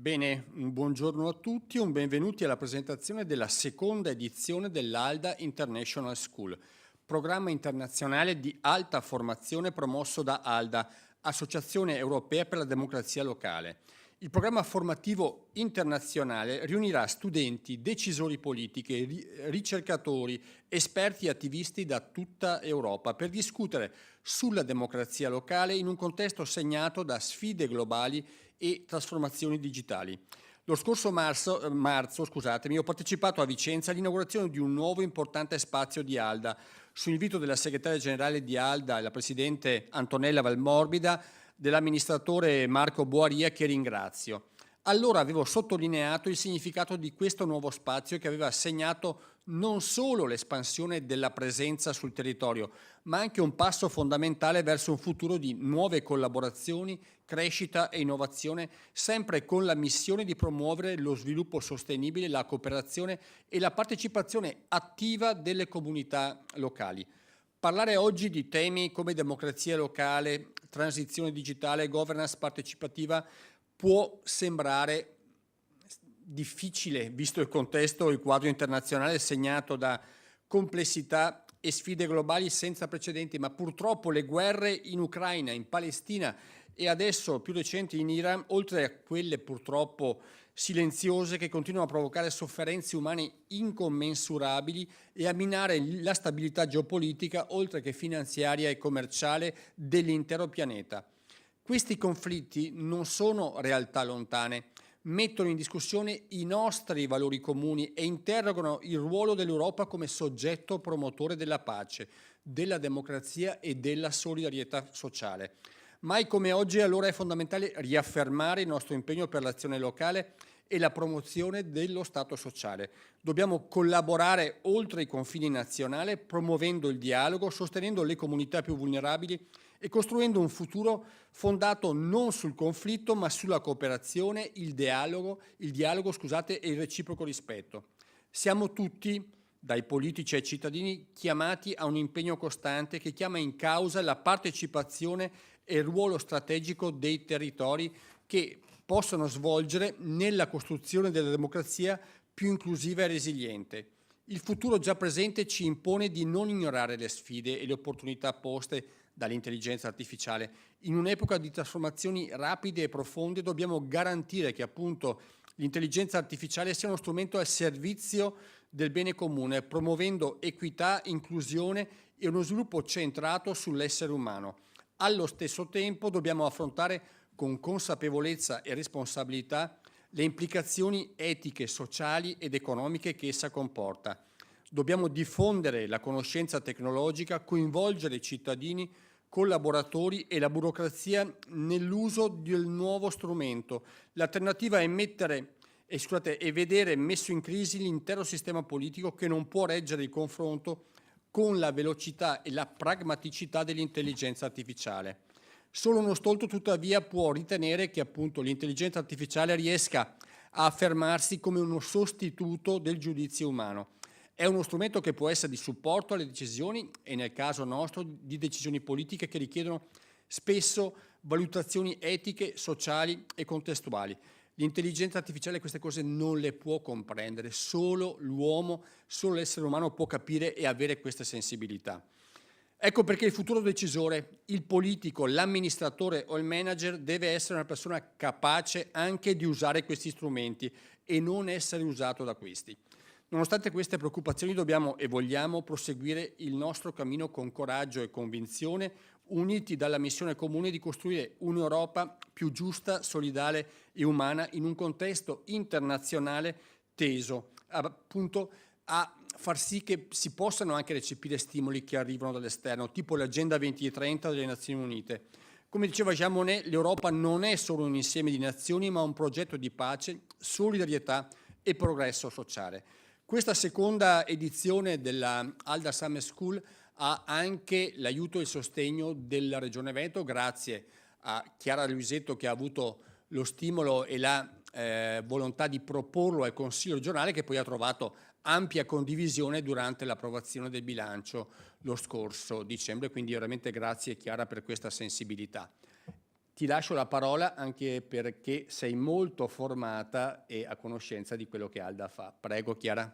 Bene, un buongiorno a tutti, un benvenuti alla presentazione della seconda edizione dell'ALDA International School, programma internazionale di alta formazione promosso da ALDA, Associazione Europea per la Democrazia Locale. Il programma formativo internazionale riunirà studenti, decisori politici, ricercatori, esperti e attivisti da tutta Europa per discutere sulla democrazia locale in un contesto segnato da sfide globali e trasformazioni digitali. Lo scorso marzo, ho partecipato a Vicenza all'inaugurazione di un nuovo importante spazio di ALDA, su invito della segretaria generale di ALDA e la presidente Antonella Valmorbida, dell'amministratore Marco Boaria, che ringrazio. Allora avevo sottolineato il significato di questo nuovo spazio che aveva segnato non solo l'espansione della presenza sul territorio, ma anche un passo fondamentale verso un futuro di nuove collaborazioni, crescita e innovazione, sempre con la missione di promuovere lo sviluppo sostenibile, la cooperazione e la partecipazione attiva delle comunità locali. Parlare oggi di temi come democrazia locale, transizione digitale, governance partecipativa può sembrare difficile, visto il contesto e il quadro internazionale segnato da complessità e sfide globali senza precedenti, ma purtroppo le guerre in Ucraina, in Palestina e adesso più recenti in Iran, oltre a quelle purtroppo silenziose che continuano a provocare sofferenze umane incommensurabili e a minare la stabilità geopolitica, oltre che finanziaria e commerciale, dell'intero pianeta. Questi conflitti non sono realtà lontane, mettono in discussione i nostri valori comuni e interrogano il ruolo dell'Europa come soggetto promotore della pace, della democrazia e della solidarietà sociale. Mai come oggi allora è fondamentale riaffermare il nostro impegno per l'azione locale e la promozione dello Stato sociale. Dobbiamo collaborare oltre i confini nazionali, promuovendo il dialogo, sostenendo le comunità più vulnerabili e costruendo un futuro fondato non sul conflitto ma sulla cooperazione, il dialogo e il reciproco rispetto. Siamo tutti, dai politici ai cittadini, chiamati a un impegno costante che chiama in causa la partecipazione e il ruolo strategico dei territori che possono svolgere nella costruzione della democrazia più inclusiva e resiliente. Il futuro già presente ci impone di non ignorare le sfide e le opportunità poste dall'intelligenza artificiale. In un'epoca di trasformazioni rapide e profonde dobbiamo garantire che appunto l'intelligenza artificiale sia uno strumento al servizio del bene comune, promuovendo equità, inclusione e uno sviluppo centrato sull'essere umano. Allo stesso tempo dobbiamo affrontare con consapevolezza e responsabilità le implicazioni etiche, sociali ed economiche che essa comporta. Dobbiamo diffondere la conoscenza tecnologica, coinvolgere i cittadini, collaboratori e la burocrazia nell'uso del nuovo strumento. L'alternativa è vedere messo in crisi l'intero sistema politico che non può reggere il confronto con la velocità e la pragmaticità dell'intelligenza artificiale. Solo uno stolto tuttavia può ritenere che appunto l'intelligenza artificiale riesca a affermarsi come uno sostituto del giudizio umano. È uno strumento che può essere di supporto alle decisioni e nel caso nostro di decisioni politiche che richiedono spesso valutazioni etiche, sociali e contestuali. L'intelligenza artificiale queste cose non le può comprendere, solo l'uomo, solo l'essere umano può capire e avere queste sensibilità. Ecco perché il futuro decisore, il politico, l'amministratore o il manager deve essere una persona capace anche di usare questi strumenti e non essere usato da questi. Nonostante queste preoccupazioni dobbiamo e vogliamo proseguire il nostro cammino con coraggio e convinzione, uniti dalla missione comune di costruire un'Europa più giusta, solidale e umana in un contesto internazionale teso appunto a far sì che si possano anche recepire stimoli che arrivano dall'esterno, tipo l'Agenda 2030 delle Nazioni Unite. Come diceva Jean Monnet, l'Europa non è solo un insieme di nazioni, ma un progetto di pace, solidarietà e progresso sociale. Questa seconda edizione della ALDA Summer School ha anche l'aiuto e il sostegno della Regione Veneto, grazie a Chiara Luisetto che ha avuto lo stimolo e la volontà di proporlo al Consiglio regionale, che poi ha trovato ampia condivisione durante l'approvazione del bilancio lo scorso dicembre, quindi veramente grazie Chiara per questa sensibilità. ti lascio la parola anche perché sei molto formata e a conoscenza di quello che Alda fa. Prego, Chiara.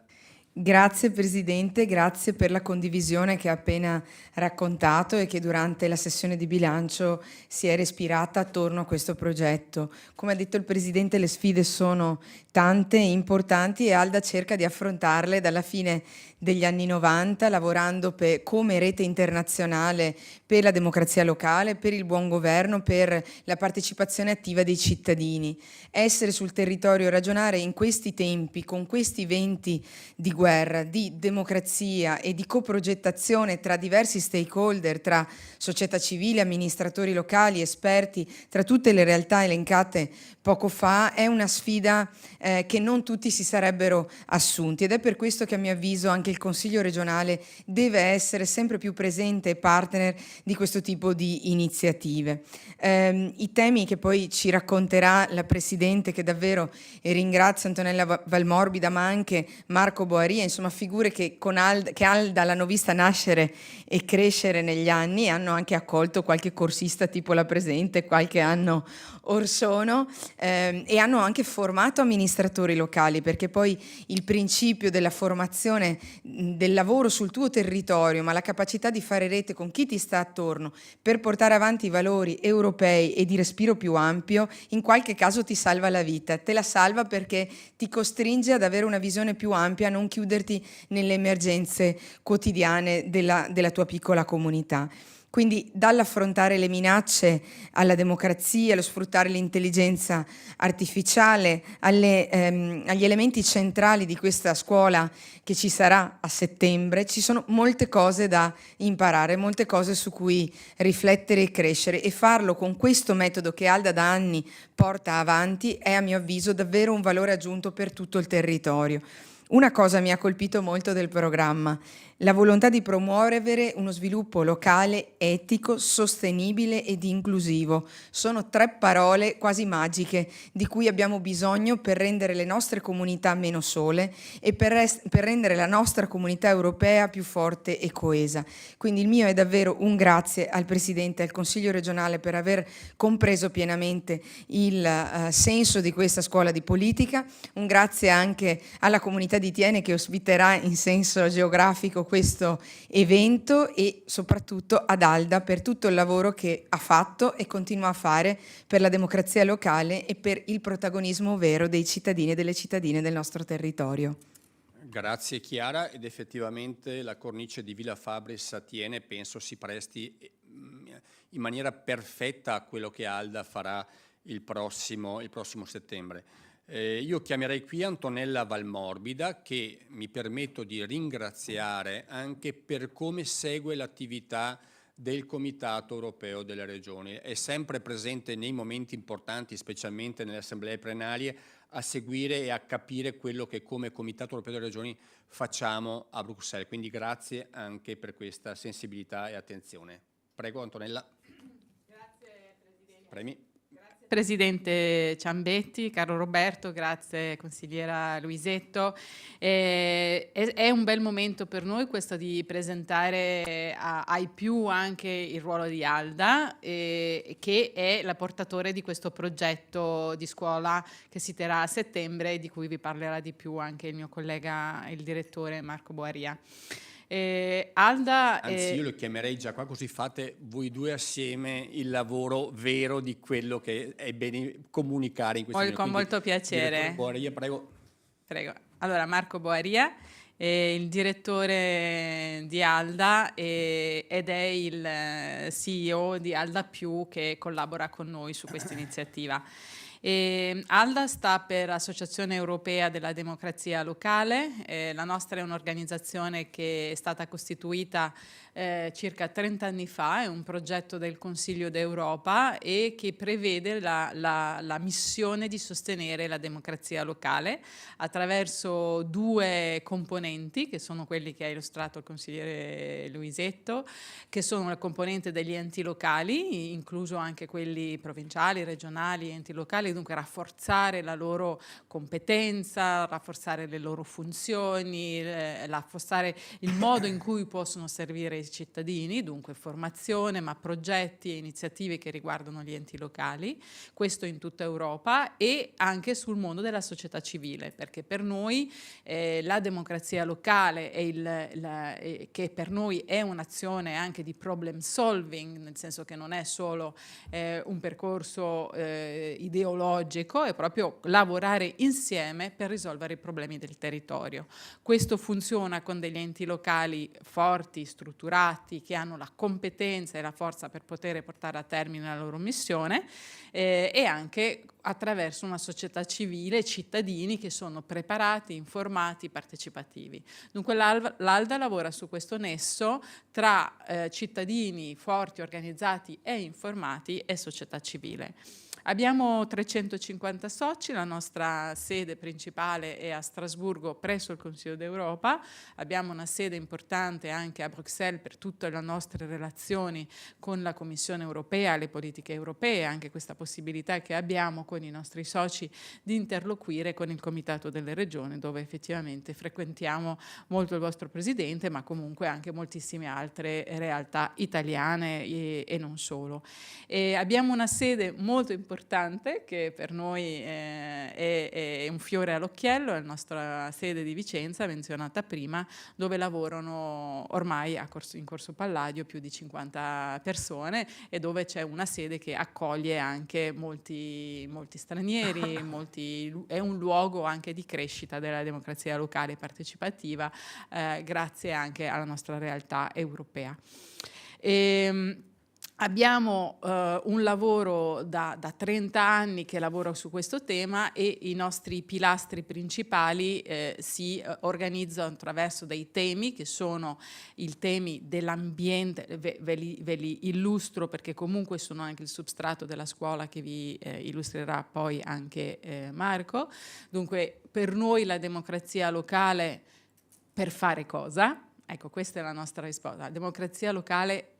Grazie Presidente, grazie per la condivisione che ha appena raccontato e che durante la sessione di bilancio si è respirata attorno a questo progetto. Come ha detto il Presidente, le sfide sono tante e importanti e Alda cerca di affrontarle dalla fine degli anni 90, lavorando come rete internazionale per la democrazia locale, per il buon governo, per la partecipazione attiva dei cittadini. Essere sul territorio e ragionare in questi tempi, con questi venti di guerra, di democrazia e di coprogettazione tra diversi stakeholder, tra società civile, amministratori locali, esperti, tra tutte le realtà elencate poco fa, è una sfida che non tutti si sarebbero assunti, ed è per questo che a mio avviso anche il Consiglio regionale deve essere sempre più presente e partner di questo tipo di iniziative. I temi che poi ci racconterà la Presidente, che davvero ringrazio, Antonella Valmorbida, ma anche Marco Boaria, insomma figure che Alda l'hanno vista nascere e crescere negli anni, e hanno anche accolto qualche corsista tipo la Presidente qualche anno or sono, e hanno anche formato amministratori locali, perché poi il principio della formazione del lavoro sul tuo territorio, ma la capacità di fare rete con chi ti sta attorno per portare avanti i valori europei e di respiro più ampio, in qualche caso ti salva la vita. Te la salva perché ti costringe ad avere una visione più ampia, a non chiuderti nelle emergenze quotidiane della tua piccola comunità. Quindi dall'affrontare le minacce alla democrazia, allo sfruttare l'intelligenza artificiale, agli elementi centrali di questa scuola che ci sarà a settembre, ci sono molte cose da imparare, molte cose su cui riflettere e crescere, e farlo con questo metodo che Alda da anni porta avanti è, a mio avviso, davvero un valore aggiunto per tutto il territorio. Una cosa mi ha colpito molto del programma: la volontà di promuovere uno sviluppo locale etico, sostenibile ed inclusivo. Sono 3 parole quasi magiche di cui abbiamo bisogno per rendere le nostre comunità meno sole e per rendere la nostra comunità europea più forte e coesa. Quindi il mio è davvero un grazie al Presidente e al Consiglio regionale per aver compreso pienamente il senso di questa scuola di politica, un grazie anche alla comunità di Thiene che ospiterà in senso geografico questo evento, e soprattutto ad Alda per tutto il lavoro che ha fatto e continua a fare per la democrazia locale e per il protagonismo vero dei cittadini e delle cittadine del nostro territorio. Grazie Chiara, ed effettivamente la cornice di Villa Fabris a Thiene penso si presti in maniera perfetta a quello che Alda farà il prossimo settembre. Io chiamerei qui Antonella Valmorbida, che mi permetto di ringraziare anche per come segue l'attività del Comitato Europeo delle Regioni. È sempre presente nei momenti importanti, specialmente nelle assemblee plenarie, a seguire e a capire quello che come Comitato Europeo delle Regioni facciamo a Bruxelles. Quindi grazie anche per questa sensibilità e attenzione. Prego Antonella. Grazie Presidente. Premi. Presidente Ciambetti, caro Roberto, grazie consigliera Luisetto. È un bel momento per noi questo di presentare ai più anche il ruolo di Alda, che è la portatore di questo progetto di scuola che si terrà a settembre e di cui vi parlerà di più anche il mio collega, il direttore Marco Boaria. Alda, anzi io lo chiamerei già qua, così fate voi due assieme il lavoro vero di quello che è bene comunicare in questi giorni. Con molto piacere. Boaria, prego. Prego. Allora, Marco Boaria è il direttore di Alda ed è il CEO di Alda Più, che collabora con noi su questa iniziativa. Alda sta per Associazione Europea della Democrazia Locale. La nostra è un'organizzazione che è stata costituita circa 30 anni fa, è un progetto del Consiglio d'Europa e che prevede la missione di sostenere la democrazia locale attraverso 2 componenti, che sono quelli che ha illustrato il consigliere Luisetto, che sono la componente degli enti locali, incluso anche quelli provinciali, regionali, enti locali, locali, dunque rafforzare la loro competenza, rafforzare le loro funzioni, rafforzare il modo in cui possono servire i cittadini, dunque formazione, ma progetti e iniziative che riguardano gli enti locali, questo in tutta Europa, e anche sul mondo della società civile, perché per noi la democrazia locale che per noi è un'azione anche di problem solving, nel senso che non è solo un percorso ideologico, è proprio lavorare insieme per risolvere i problemi del territorio. Questo funziona con degli enti locali forti, strutturati, che hanno la competenza e la forza per poter portare a termine la loro missione, e anche attraverso una società civile, cittadini che sono preparati, informati, partecipativi. Dunque l'ALDA lavora su questo nesso tra cittadini forti, organizzati e informati e società civile. Abbiamo 350 soci, la nostra sede principale è a Strasburgo presso il Consiglio d'Europa, abbiamo una sede importante anche a Bruxelles per tutte le nostre relazioni con la Commissione europea, le politiche europee, anche questa possibilità che abbiamo con i nostri soci di interloquire con il Comitato delle Regioni, dove effettivamente frequentiamo molto il vostro Presidente, ma comunque anche moltissime altre realtà italiane e non solo. Abbiamo una sede molto importante che per noi è un fiore all'occhiello, è la nostra sede di Vicenza, menzionata prima, dove lavorano ormai in Corso Palladio più di 50 persone e dove c'è una sede che accoglie anche molti stranieri, è un luogo anche di crescita della democrazia locale partecipativa, grazie anche alla nostra realtà europea. Abbiamo un lavoro da 30 anni che lavora su questo tema e i nostri pilastri principali si organizzano attraverso dei temi che sono i temi dell'ambiente, ve li illustro perché comunque sono anche il substrato della scuola che vi illustrerà poi anche Marco. Dunque per noi la democrazia locale per fare cosa? Ecco, questa è la nostra risposta. La democrazia locale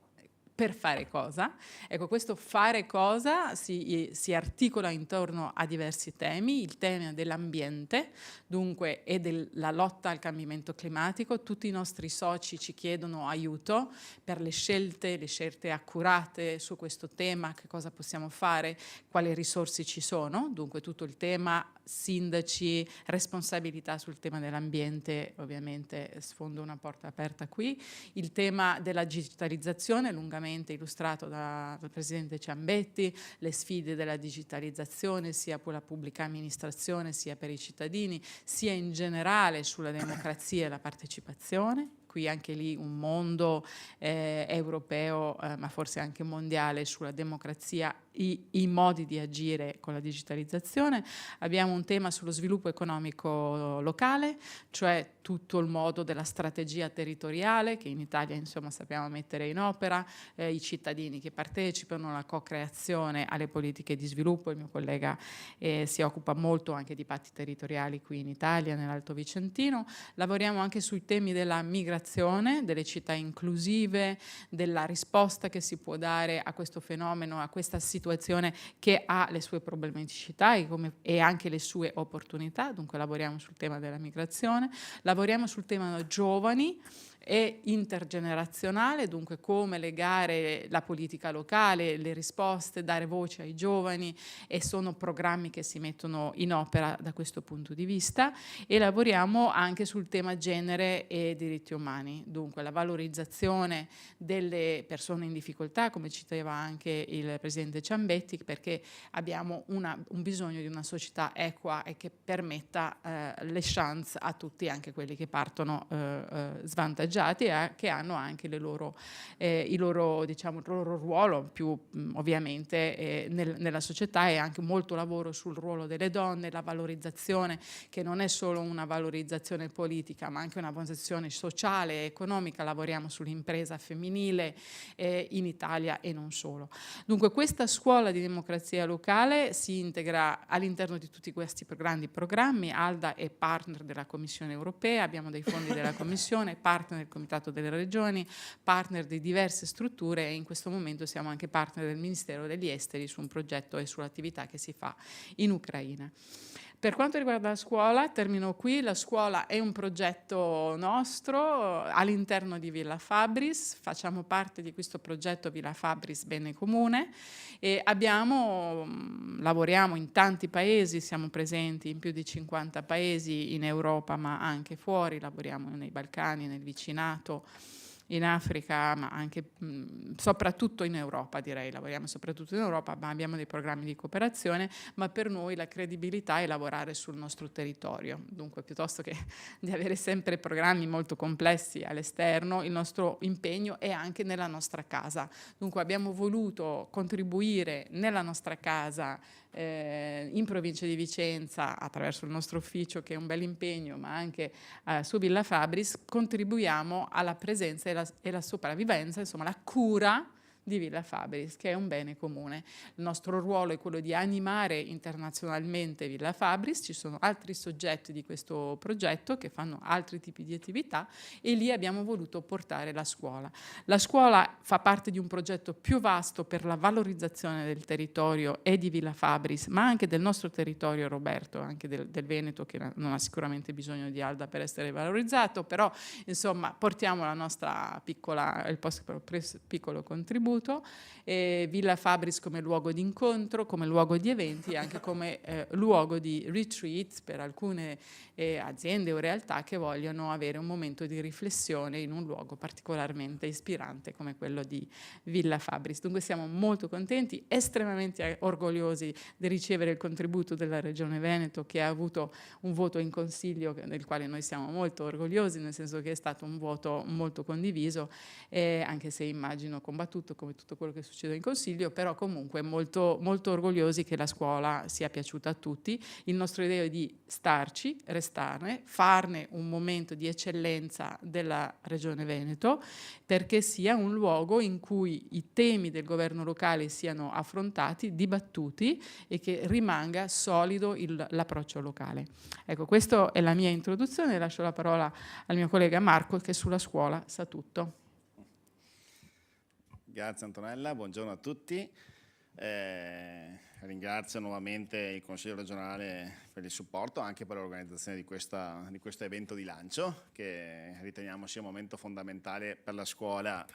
per fare cosa? Ecco, questo fare cosa si articola intorno a diversi temi, il tema dell'ambiente, dunque, e della lotta al cambiamento climatico. Tutti i nostri soci ci chiedono aiuto per le scelte accurate su questo tema, che cosa possiamo fare, quali risorse ci sono, dunque tutto il tema sindaci, responsabilità sul tema dell'ambiente, ovviamente sfondo una porta aperta qui, il tema della digitalizzazione, lungamente illustrato dal Presidente Ciambetti, le sfide della digitalizzazione sia per la pubblica amministrazione sia per i cittadini, sia in generale sulla democrazia e la partecipazione. Qui anche lì un mondo europeo, ma forse anche mondiale, sulla democrazia, i modi di agire con la digitalizzazione. Abbiamo un tema sullo sviluppo economico locale, cioè tutto il modo della strategia territoriale che in Italia insomma sappiamo mettere in opera, i cittadini che partecipano, la co-creazione alle politiche di sviluppo. Il mio collega si occupa molto anche di patti territoriali qui in Italia, nell'Alto Vicentino. Lavoriamo anche sui temi della migrazione, delle città inclusive, della risposta che si può dare a questo fenomeno, a questa situazione che ha le sue problematicità e anche le sue opportunità. Dunque lavoriamo sul tema della migrazione, lavoriamo sul tema giovani e intergenerazionale, dunque come legare la politica locale, le risposte, dare voce ai giovani, e sono programmi che si mettono in opera da questo punto di vista. E lavoriamo anche sul tema genere e diritti umani, dunque la valorizzazione delle persone in difficoltà, come citava anche il Presidente Ciambetti, perché abbiamo un bisogno di una società equa e che permetta le chance a tutti, anche quelli che partono svantaggiati, che hanno anche il loro ruolo più ovviamente nella società, e anche molto lavoro sul ruolo delle donne, la valorizzazione che non è solo una valorizzazione politica ma anche una valorizzazione sociale e economica. Lavoriamo sull'impresa femminile in Italia e non solo. Dunque questa scuola di democrazia locale si integra all'interno di tutti questi grandi programmi. ALDA è partner della Commissione europea, abbiamo dei fondi della Commissione, partner del Comitato delle Regioni, partner di diverse strutture e in questo momento siamo anche partner del Ministero degli Esteri su un progetto e sull'attività che si fa in Ucraina. Per quanto riguarda la scuola, termino qui, la scuola è un progetto nostro all'interno di Villa Fabris, facciamo parte di questo progetto Villa Fabris Bene Comune e lavoriamo in tanti paesi, siamo presenti in più di 50 paesi in Europa ma anche fuori, lavoriamo nei Balcani, nel vicinato, in Africa, ma anche soprattutto in Europa, direi, lavoriamo soprattutto in Europa, ma abbiamo dei programmi di cooperazione, ma per noi la credibilità è lavorare sul nostro territorio, dunque piuttosto che di avere sempre programmi molto complessi all'esterno, il nostro impegno è anche nella nostra casa, dunque abbiamo voluto contribuire nella nostra casa in provincia di Vicenza attraverso il nostro ufficio che è un bel impegno, ma anche su Villa Fabris contribuiamo alla presenza e la sopravvivenza, insomma la cura di Villa Fabris, che è un bene comune. Il nostro ruolo è quello di animare internazionalmente Villa Fabris, ci sono altri soggetti di questo progetto che fanno altri tipi di attività e lì abbiamo voluto portare la scuola. La scuola fa parte di un progetto più vasto per la valorizzazione del territorio e di Villa Fabris, ma anche del nostro territorio, Roberto, anche del Veneto, che non ha sicuramente bisogno di Alda per essere valorizzato, però insomma portiamo la nostra il nostro piccolo contributo. Villa Fabris come luogo di incontro, come luogo di eventi, anche come luogo di retreat per alcune aziende o realtà che vogliono avere un momento di riflessione in un luogo particolarmente ispirante come quello di Villa Fabris. Dunque siamo molto contenti, estremamente orgogliosi di ricevere il contributo della Regione Veneto, che ha avuto un voto in Consiglio del quale noi siamo molto orgogliosi, nel senso che è stato un voto molto condiviso, anche se immagino combattuto come tutto quello che succede in Consiglio, però comunque molto, molto orgogliosi che la scuola sia piaciuta a tutti. Il nostro idea è di starci, restarne, farne un momento di eccellenza della Regione Veneto, perché sia un luogo in cui i temi del governo locale siano affrontati, dibattuti e che rimanga solido l'approccio locale. Ecco, questa è la mia introduzione, lascio la parola al mio collega Marco che sulla scuola sa tutto. Grazie Antonella, buongiorno a tutti. Ringrazio nuovamente il Consiglio regionale per il supporto, anche per l'organizzazione di questo evento di lancio, che riteniamo sia un momento fondamentale per la scuola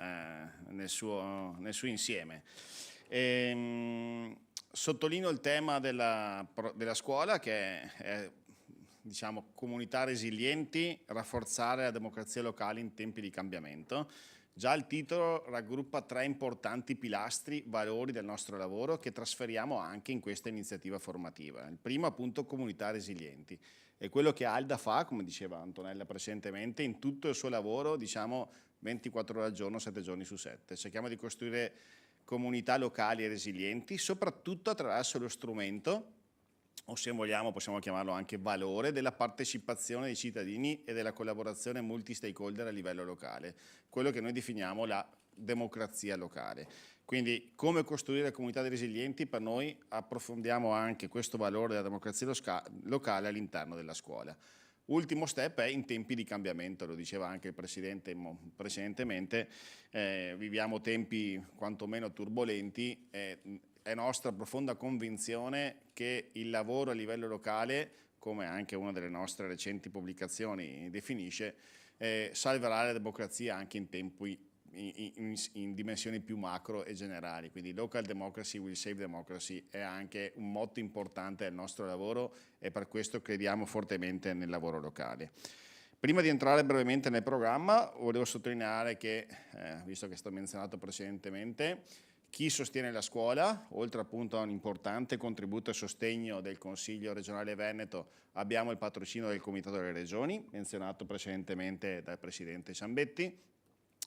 nel suo insieme. Sottolineo il tema della scuola, che è diciamo, comunità resilienti, rafforzare la democrazia locale in tempi di cambiamento. Già il titolo raggruppa 3 importanti pilastri, valori del nostro lavoro che trasferiamo anche in questa iniziativa formativa. Il primo appunto comunità resilienti, è quello che Alda fa, come diceva Antonella precedentemente, in tutto il suo lavoro, diciamo 24 ore al giorno, 7 giorni su 7. Cerchiamo di costruire comunità locali e resilienti, soprattutto attraverso lo strumento, o se vogliamo possiamo chiamarlo anche valore, della partecipazione dei cittadini e della collaborazione multi-stakeholder a livello locale, quello che noi definiamo la democrazia locale. Quindi come costruire comunità resilienti, per noi approfondiamo anche questo valore della democrazia locale all'interno della scuola. Ultimo step è in tempi di cambiamento, lo diceva anche il Presidente precedentemente, viviamo tempi quantomeno turbolenti, è nostra profonda convinzione che il lavoro a livello locale, come anche una delle nostre recenti pubblicazioni definisce, salverà la democrazia anche in tempi in dimensioni più macro e generali. Quindi local democracy will save democracy è anche un motto importante del nostro lavoro e per questo crediamo fortemente nel lavoro locale. Prima di entrare brevemente nel programma, volevo sottolineare che, visto che è stato menzionato precedentemente, chi sostiene la scuola, oltre appunto a un importante contributo e sostegno del Consiglio regionale Veneto, abbiamo il patrocinio del Comitato delle Regioni, menzionato precedentemente dal Presidente Ciambetti,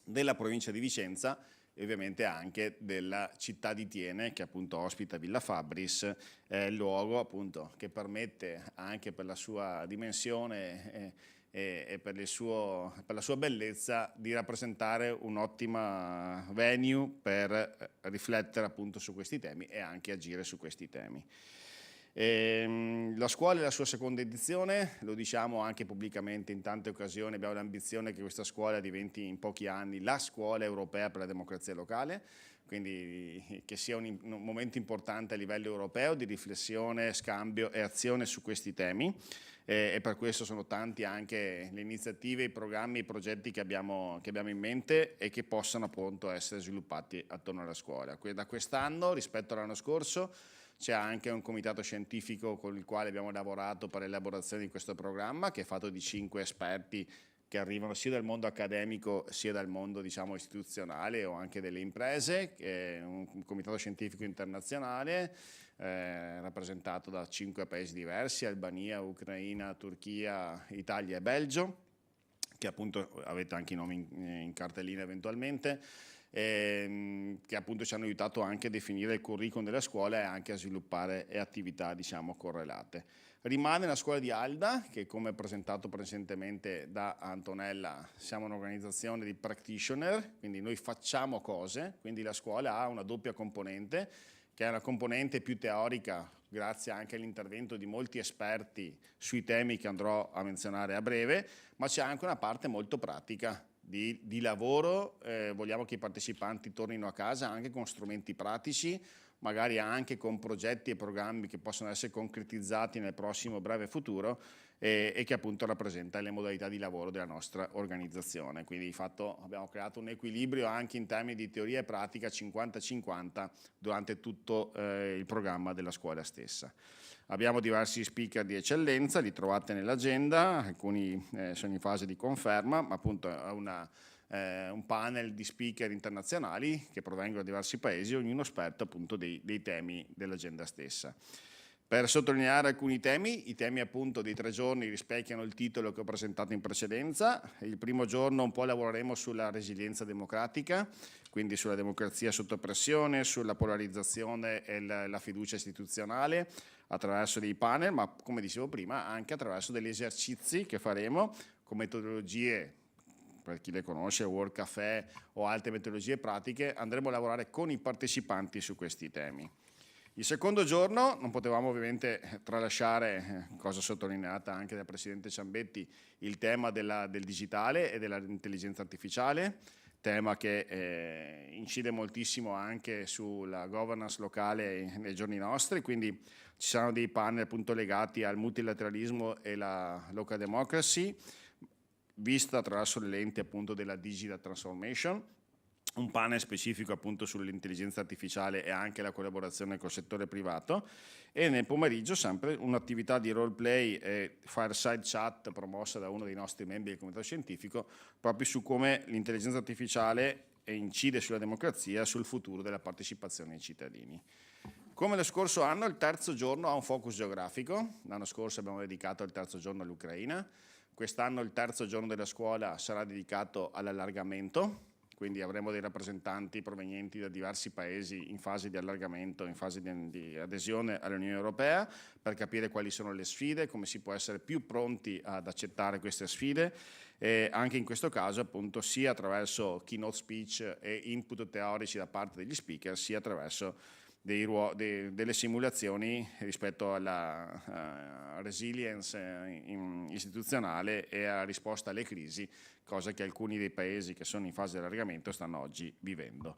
della provincia di Vicenza e ovviamente anche della città di Thiene, che appunto ospita Villa Fabris, il luogo appunto che permette anche per la sua dimensione e per la sua bellezza di rappresentare un'ottima venue per riflettere appunto su questi temi e anche agire su questi temi. La scuola è la sua seconda edizione, lo diciamo anche pubblicamente in tante occasioni, abbiamo l'ambizione che questa scuola diventi in pochi anni la scuola europea per la democrazia locale, quindi che sia un momento importante a livello europeo di riflessione, scambio e azione su questi temi. E per questo sono tanti anche le iniziative, i programmi, i progetti che abbiamo in mente e che possano appunto essere sviluppati attorno alla scuola. Da quest'anno rispetto all'anno scorso c'è anche un comitato scientifico con il quale abbiamo lavorato per l'elaborazione di questo programma, che è fatto di 5 esperti che arrivano sia dal mondo accademico sia dal mondo istituzionale o anche delle imprese, che è un comitato scientifico internazionale rappresentato da 5 paesi diversi: Albania, Ucraina, Turchia, Italia e Belgio, che appunto avete anche i nomi in cartellina eventualmente, che appunto ci hanno aiutato anche a definire il curriculum della scuola e anche a sviluppare attività correlate. Rimane la scuola di Alda, che come presentato precedentemente da Antonella, siamo un'organizzazione di practitioner, quindi noi facciamo cose, quindi la scuola ha una doppia componente, che è una componente più teorica, grazie anche all'intervento di molti esperti sui temi che andrò a menzionare a breve, ma c'è anche una parte molto pratica di lavoro. Vogliamo che i partecipanti tornino a casa anche con strumenti pratici, magari anche con progetti e programmi che possono essere concretizzati nel prossimo breve futuro e che appunto rappresenta le modalità di lavoro della nostra organizzazione. Quindi di fatto abbiamo creato un equilibrio anche in termini di teoria e pratica 50-50 durante tutto il programma della scuola stessa. Abbiamo diversi speaker di eccellenza, li trovate nell'agenda, alcuni sono in fase di conferma, ma appunto è un panel di speaker internazionali che provengono da diversi paesi, ognuno esperto appunto dei temi dell'agenda stessa. Per sottolineare alcuni temi, i temi appunto dei 3 giorni rispecchiano il titolo che ho presentato in precedenza. Il primo giorno un po' lavoreremo sulla resilienza democratica, quindi sulla democrazia sotto pressione, sulla polarizzazione e la fiducia istituzionale attraverso dei panel, ma come dicevo prima anche attraverso degli esercizi che faremo con metodologie, per chi le conosce, World Café o altre metodologie pratiche. Andremo a lavorare con i partecipanti su questi temi. Il secondo giorno non potevamo ovviamente tralasciare, cosa sottolineata anche dal Presidente Ciambetti, il tema del digitale e dell'intelligenza artificiale, tema che incide moltissimo anche sulla governance locale nei giorni nostri, quindi ci saranno dei panel appunto legati al multilateralismo e la local democracy, vista attraverso le lenti appunto della digital transformation, un panel specifico appunto sull'intelligenza artificiale e anche la collaborazione col settore privato, e nel pomeriggio sempre un'attività di role play e fireside chat promossa da uno dei nostri membri del comitato scientifico proprio su come l'intelligenza artificiale incide sulla democrazia e sul futuro della partecipazione dei cittadini. Come lo scorso anno, il terzo giorno ha un focus geografico. L'anno scorso abbiamo dedicato il terzo giorno all'Ucraina. Quest'anno il terzo giorno della scuola sarà dedicato all'allargamento, quindi avremo dei rappresentanti provenienti da diversi paesi in fase di allargamento, in fase di adesione all'Unione Europea, per capire quali sono le sfide, come si può essere più pronti ad accettare queste sfide, e anche in questo caso appunto sia attraverso keynote speech e input teorici da parte degli speaker, sia attraverso delle simulazioni rispetto alla resilience istituzionale e alla risposta alle crisi, cosa che alcuni dei paesi che sono in fase di allargamento stanno oggi vivendo.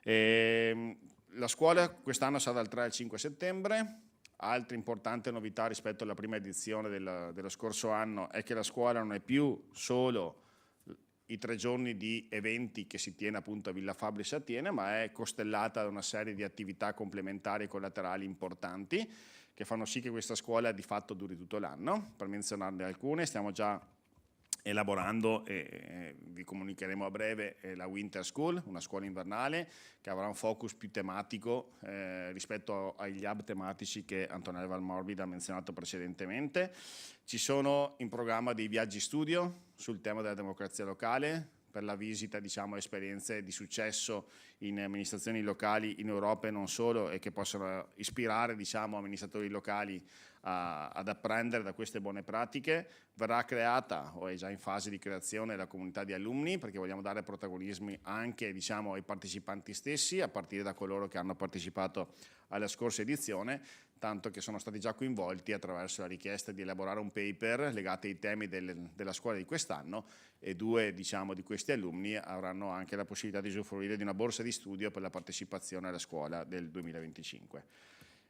La scuola quest'anno sarà dal 3 al 5 settembre. Altre importanti novità rispetto alla prima edizione dello scorso anno è che la scuola non è più solo i 3 giorni di eventi che si tiene appunto a Villa Fabris a Atene, ma è costellata da una serie di attività complementari e collaterali importanti che fanno sì che questa scuola di fatto duri tutto l'anno. Per menzionarne alcune, stiamo già elaborando e vi comunicheremo a breve la Winter School, una scuola invernale che avrà un focus più tematico rispetto agli hub tematici che Antonella Valmorbida ha menzionato precedentemente. Ci sono in programma dei viaggi studio sul tema della democrazia locale, per la visita esperienze di successo in amministrazioni locali in Europa e non solo, e che possono ispirare amministratori locali ad apprendere da queste buone pratiche. Verrà creata, o è già in fase di creazione, la comunità di alunni, perché vogliamo dare protagonismi anche ai partecipanti stessi, a partire da coloro che hanno partecipato alla scorsa edizione. tanto che sono stati già coinvolti attraverso la richiesta di elaborare un paper legato ai temi della scuola di quest'anno, e 2 di questi alunni avranno anche la possibilità di usufruire di una borsa di studio per la partecipazione alla scuola del 2025.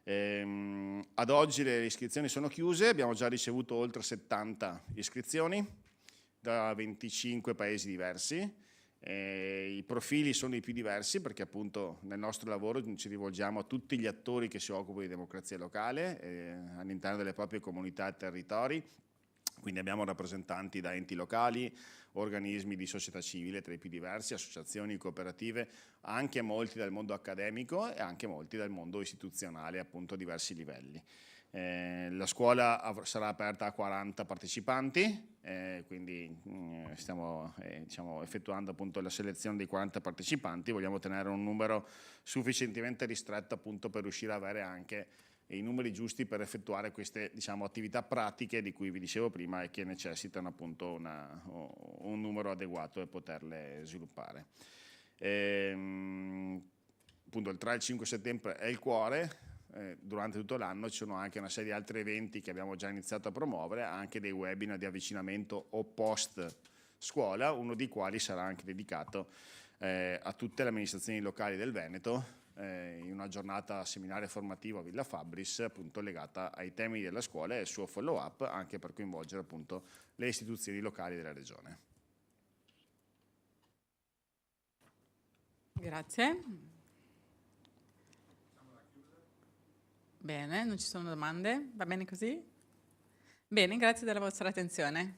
Ad oggi le iscrizioni sono chiuse, abbiamo già ricevuto oltre 70 iscrizioni da 25 paesi diversi. I profili sono i più diversi perché appunto nel nostro lavoro ci rivolgiamo a tutti gli attori che si occupano di democrazia locale all'interno delle proprie comunità e territori, quindi abbiamo rappresentanti da enti locali, organismi di società civile tra i più diversi, associazioni, cooperative, anche molti dal mondo accademico e anche molti dal mondo istituzionale, appunto a diversi livelli. La scuola sarà aperta a 40 partecipanti, quindi stiamo effettuando appunto la selezione dei 40 partecipanti, vogliamo tenere un numero sufficientemente ristretto appunto per riuscire ad avere anche i numeri giusti per effettuare queste attività pratiche di cui vi dicevo prima e che necessitano appunto un numero adeguato e poterle sviluppare. Appunto il 3 e il 5 settembre è il cuore. Durante tutto l'anno ci sono anche una serie di altri eventi che abbiamo già iniziato a promuovere, anche dei webinar di avvicinamento o post scuola, uno dei quali sarà anche dedicato a tutte le amministrazioni locali del Veneto, in una giornata seminario formativo a Villa Fabris, appunto legata ai temi della scuola e il suo follow up, anche per coinvolgere appunto le istituzioni locali della regione. Grazie. Bene, non ci sono domande? Va bene così? Bene, grazie della vostra attenzione.